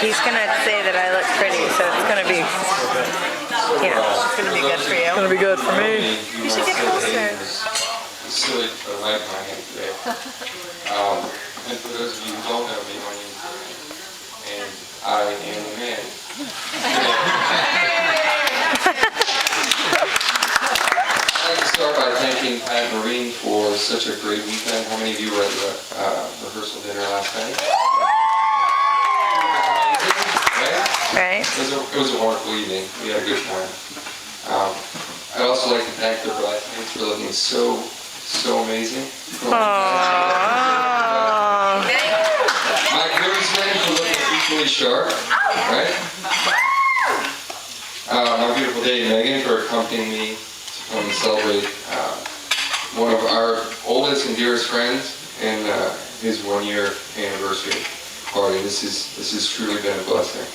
he's gonna say that I look pretty, so it's gonna be, it's gonna be good for you. It's gonna be good for me. You should get closer. It's silly to put a mic in my hand today. And for those of you who don't know me, my name is Ryan, and I am a man. I'd like to start by thanking Pat Marine for such a great weekend. How many of you were at the rehearsal dinner last night? Right? It was a wonderful evening. We had a good time. I'd also like to thank the bridesmaids for looking so amazing. Aww. My groomsmen for looking equally sharp, right? My beautiful date Megan for accompanying me to come and celebrate one of our oldest and dearest friends and his 1-year anniversary party. This has truly been a blessing.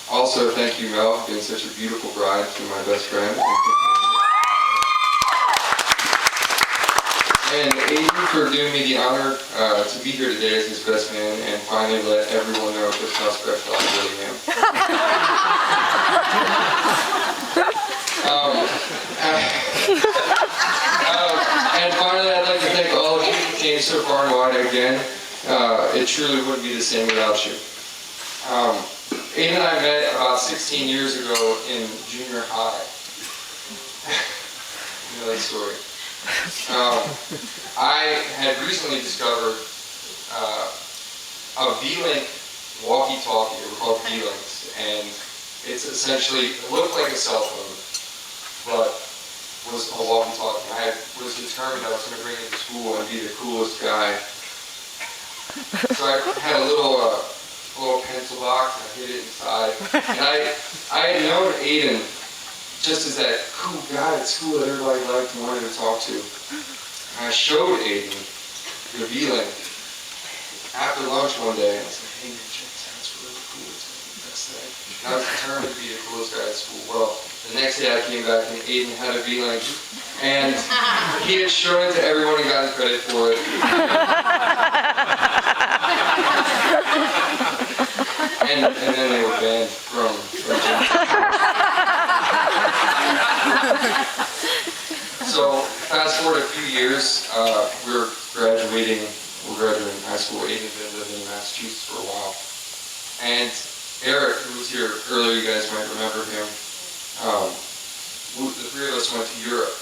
Also, thank you, Mel, for being such a beautiful bride to my best friend. And Aiden for doing me the honor to be here today as his best man and finally let everyone know just how special I really am. And finally, I'd like to thank all of you who came so far and wide again. It truly wouldn't be the same without you. Aiden and I met about 16 years ago in junior high. You know that story. I had recently discovered a V-Link walkie-talkie. They were called V-Links, and it's essentially, it looked like a cell phone, but was a walkie-talkie. I was determined I was going to bring it to school and be the coolest guy. So I had a little pencil box and I hid it inside. And I had known Aiden just as that cool guy at school that everybody liked and wanted to talk to. And I showed Aiden the V-Link after lunch one day, and I was like, hey man, check this out, it's really cool, it's the best thing. And I was determined to be the coolest guy at school. Well, the next day I came back and Aiden had a V-Link, and he had shown it to everyone and gotten credit for it. And then they were banned from gym. So fast forward a few years, we're graduating high school. Aiden's been living in Massachusetts for a while. And Eric, who was here earlier, you guys might remember him, the three of us went to Europe.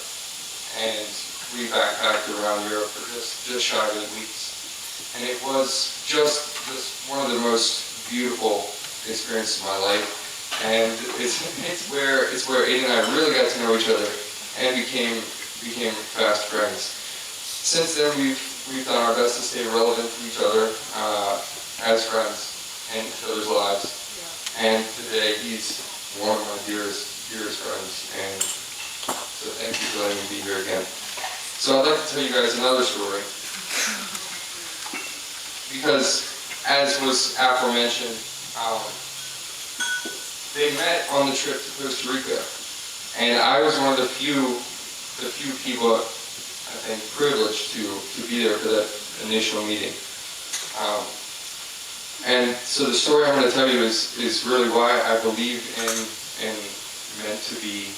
And we backpacked around Europe for just shy of 8 weeks. And it was just one of the most beautiful experiences of my life. And it's where Aiden and I really got to know each other and became fast friends. Since then, we've done our best to stay relevant to each other as friends and each other's lives. And today, he's one of my dearest friends. And so thank you for letting me be here again. So I'd like to tell you guys another story. Because, as was aforementioned, they met on the trip to Costa Rica. And I was one of the few people, I think, privileged to be there for that initial meeting. And so the story I'm going to tell you is really why I believe in meant to be,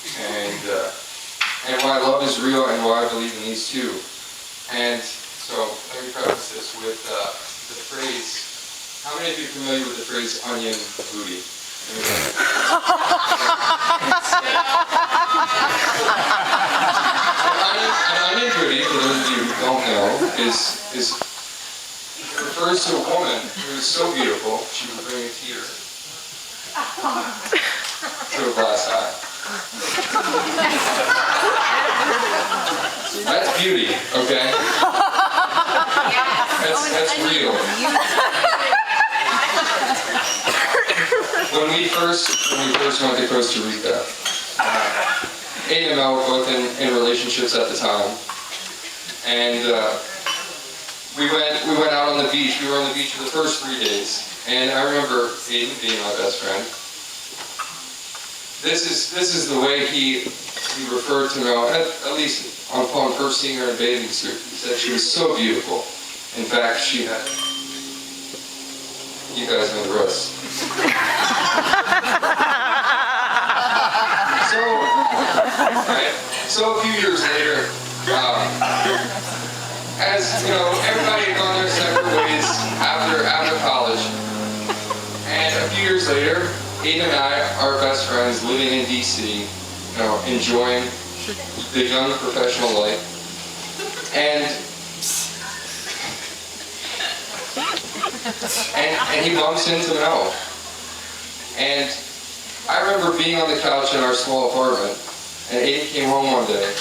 and why love is real, and why I believe in these two. And so let me preface this with the phrase. How many of you are familiar with the phrase onion booty? An onion booty, for those of you who don't know, refers to a woman who is so beautiful she would bring a tear to a glass eye. That's beauty, okay? That's real. When we first went to Costa Rica, Aiden and I were both in relationships at the time, and we went out on the beach. We were on the beach for the first 3 days, and I remember Aiden being my best friend. This is the way he referred to Mel, at least upon first seeing her in a bathing suit. He said she was so beautiful. In fact, she had You guys know the rest. So a few years later, as you know, everybody had gone their separate ways after college. And a few years later, Aiden and I are best friends living in DC, you know, enjoying the young professional life. And he bumps into Mel. And I remember being on the couch in our small apartment, and Aiden came home one day.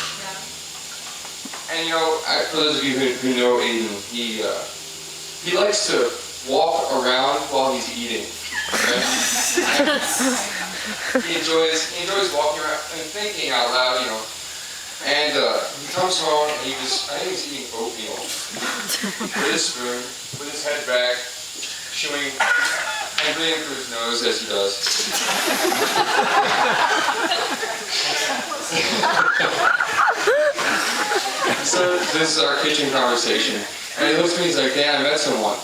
And you know, for those of you who know Aiden, he likes to walk around while he's eating. Right? he enjoys walking around and thinking out loud, you know. And he comes home and I think he was eating oatmeal with a spoon, with his head back, chewing and breathing through his nose as he does. So this is our kitchen conversation. And he looks at me, he's like, "Dan, I met someone."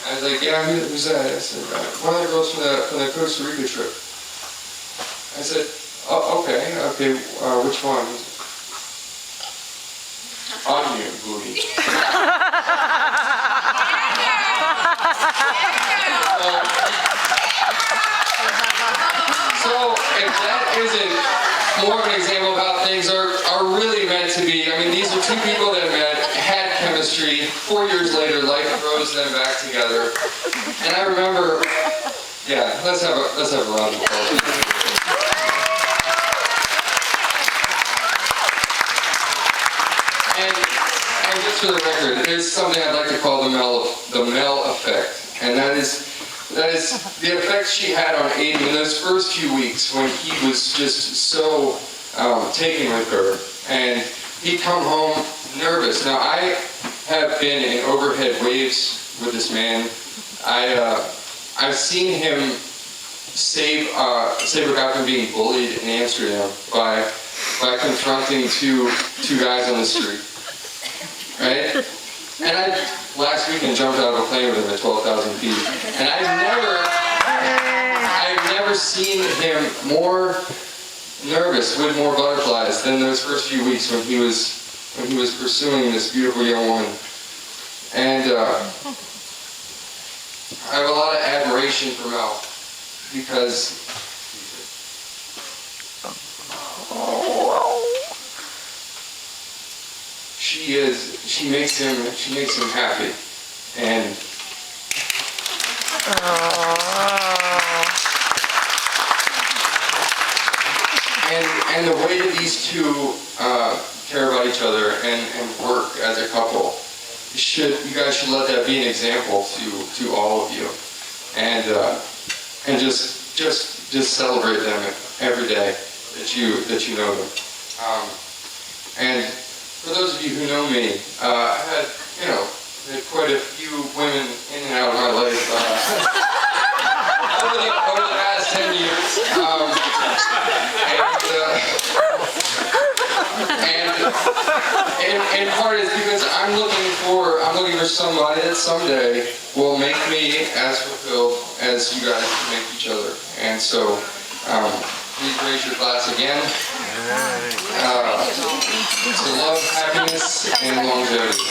I was like, "Yeah, who's that?" I said, "One of the girls from the Costa Rica trip." I said, "Oh, okay, which one?" He said, "Onion booty." So if that isn't more of an example of how things are really meant to be, I mean, these are two people that met, had chemistry. 4 years later, life throws them back together. And I remember, yeah, let's have a round of applause. And just for the record, there's something I'd like to call the Mel effect, and that is the effect she had on Aiden in those first few weeks when he was just so taken with her, and he'd come home nervous. Now I have been in overhead waves with this man. I've seen him save a guy from being bullied in Amsterdam by confronting two guys on the street. Right? And last weekend jumped out of a plane with him at 12,000 feet. And I've never seen him more nervous, with more butterflies than those first few weeks when he was pursuing this beautiful young woman. And I have a lot of admiration for Mel because she makes him happy, and and the way that these two care about each other and work as a couple, you guys should let that be an example to all of you, and just celebrate them every day that you know them. And for those of you who know me, I've had, had quite a few women in and out of my life over the past 10 years. And part is because I'm looking for somebody that someday will make me as fulfilled as you guys make each other. And so, please raise your glass again. To love, happiness, and longevity.